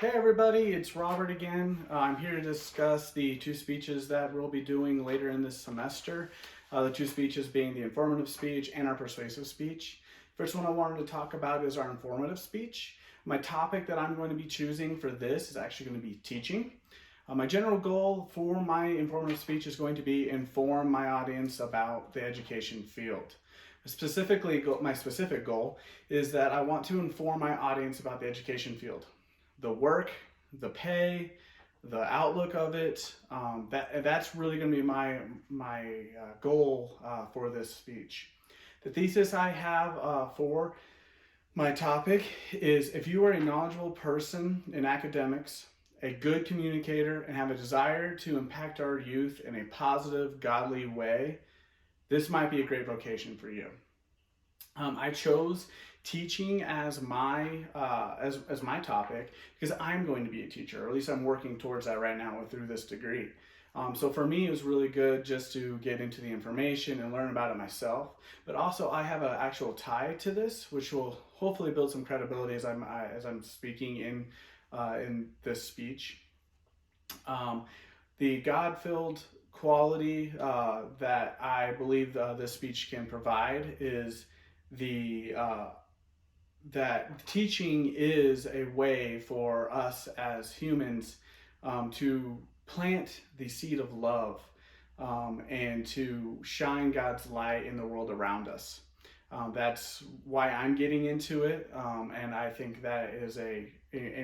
Hey everybody, it's Robert again. I'm here to discuss the two speeches that we'll be doing later in this semester. The two speeches being the informative speech and our persuasive speech. First one I wanted to talk about is our informative speech. My topic that I'm going to be choosing for this is actually going to be teaching. My general goal for my informative speech is going to be inform my audience about the education field. Specifically, my specific goal is that I want to inform my audience about the education field, the work, the pay, the outlook of it. That's really going to be my goal for this speech. The thesis I have for my topic is: if you are a knowledgeable person in academics, a good communicator, and have a desire to impact our youth in a positive, godly way, this might be a great vocation for you. I chose teaching as my topic because I'm going to be a teacher, or at least I'm working towards that right now through this degree. So for me, it was really good just to get into the information and learn about it myself. But also, I have an actual tie to this, which will hopefully build some credibility as I'm speaking in this speech. The God-filled quality that I believe this speech can provide is the that teaching is a way for us as humans to plant the seed of love and to shine God's light in the world around us. That's why I'm getting into it, and I think that is a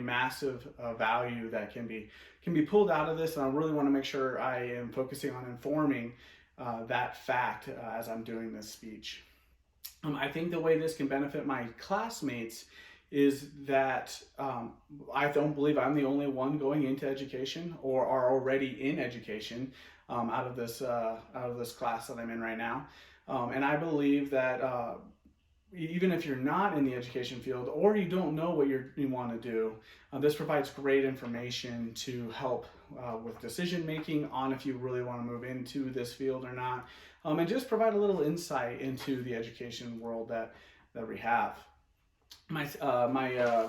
massive value that can be pulled out of this. And I really want to make sure I am focusing on informing that fact as I'm doing this speech. I think the way this can benefit my classmates is that I don't believe I'm the only one going into education or are already in education out of this class that I'm in right now. And I believe that even if you're not in the education field or you don't know what you want to do, this provides great information to help with decision making on if you really want to move into this field or not, and just provide a little insight into the education world that we have. My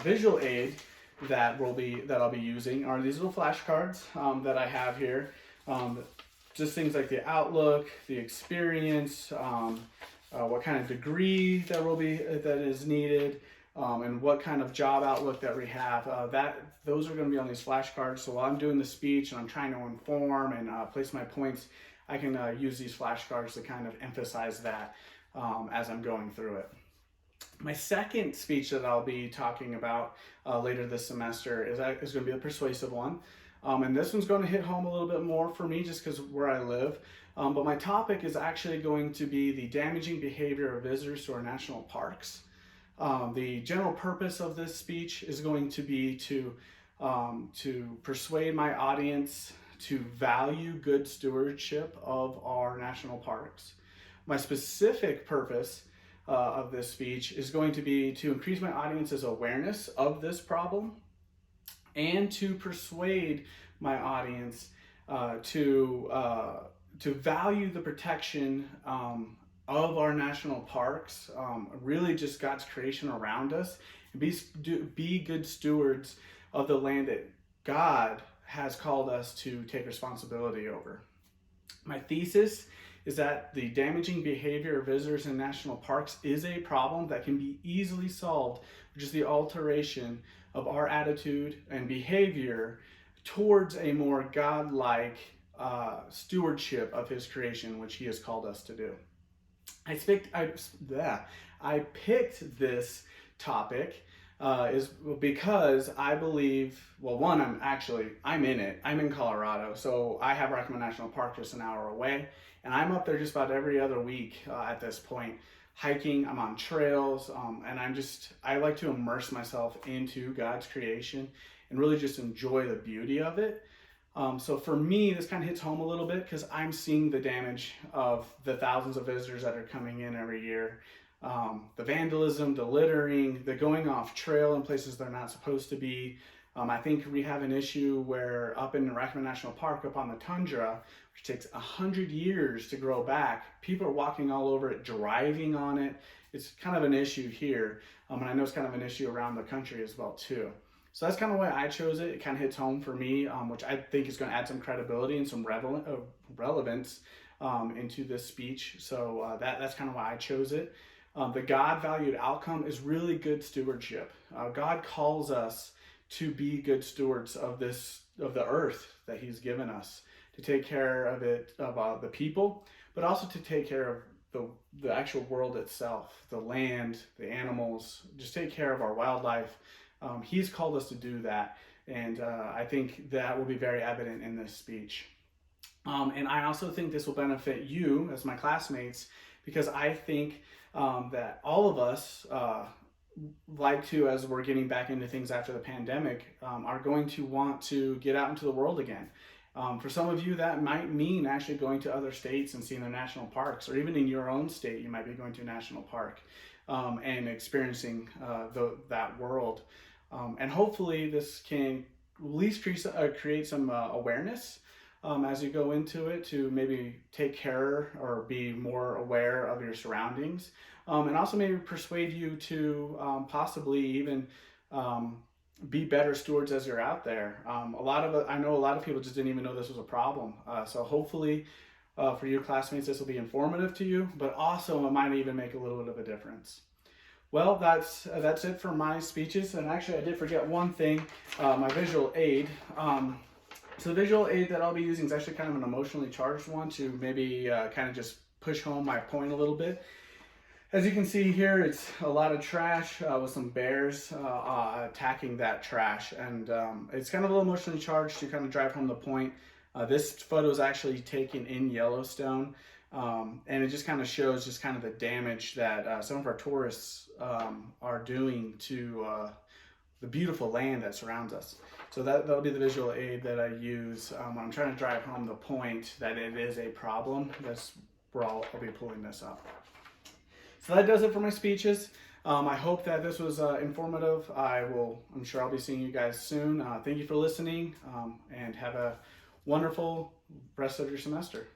visual aid that I'll be using are these little flashcards that I have here. Just things like the outlook, the experience, what kind of degree that is needed, and what kind of job outlook that we have. Those are going to be on these flashcards. So while I'm doing the speech and I'm trying to inform and place my points, I can use these flashcards to kind of emphasize that as I'm going through it. My second speech that I'll be talking about later this semester is going to be a persuasive one. And this one's going to hit home a little bit more for me just because where I live. But my topic is actually going to be the damaging behavior of visitors to our national parks. The general purpose of this speech is going to be to persuade my audience to value good stewardship of our national parks. My specific purpose of this speech is going to be to increase my audience's awareness of this problem and to persuade my audience to value the protection of our national parks, really just God's creation around us, and be good stewards of the land that God has called us to take responsibility over. My thesis is that the damaging behavior of visitors in national parks is a problem that can be easily solved, which is the alteration of our attitude and behavior towards a more godlike stewardship of His creation, which He has called us to do. I picked this topic is because I believe, well, one, I'm in it. I'm in Colorado, so I have Rocky Mountain National Park just an hour away, and I'm up there just about every other week at this point, hiking. I'm on trails, and I like to immerse myself into God's creation and really just enjoy the beauty of it. So for me, this kind of hits home a little bit because I'm seeing the damage of the thousands of visitors that are coming in every year. The vandalism, the littering, the going off trail in places they're not supposed to be. I think we have an issue where up in Rocky Mountain National Park, up on the tundra, which takes 100 years to grow back, people are walking all over it, driving on it. It's kind of an issue here, and I know it's kind of an issue around the country as well too. So that's kind of why I chose it. It kind of hits home for me, which I think is going to add some credibility and some relevance into this speech. So that's kind of why I chose it. The God valued outcome is really good stewardship. God calls us to be good stewards of the earth that He's given us, to take care of it, of the people, but also to take care of the actual world itself, the land, the animals, just take care of our wildlife. He's called us to do that, and I think that will be very evident in this speech. And I also think this will benefit you as my classmates, because I think that all of us like to, as we're getting back into things after the pandemic, are going to want to get out into the world again. For some of you, that might mean actually going to other states and seeing their national parks, or even in your own state, you might be going to a national park and experiencing that world. And hopefully this can at least create some awareness as you go into it, to maybe take care or be more aware of your surroundings, and also maybe persuade you to possibly even be better stewards as you're out there. I know a lot of people just didn't even know this was a problem. So hopefully for you classmates, this will be informative to you, but also it might even make a little bit of a difference. Well, that's it for my speeches. And actually I did forget one thing, my visual aid. So the visual aid that I'll be using is actually kind of an emotionally charged one, to maybe kind of just push home my point a little bit. As you can see here, it's a lot of trash with some bears attacking that trash, and it's kind of a little emotionally charged to kind of drive home the point. This photo is actually taken in Yellowstone, and it just kind of shows just kind of the damage that some of our tourists are doing to the beautiful land that surrounds us. So that'll be the visual aid that I use when I'm trying to drive home the point that it is a problem. That's where I'll be pulling this up. So that does it for my speeches. I hope that this was informative. I'm sure I'll be seeing you guys soon. Thank you for listening, and have a wonderful rest of your semester.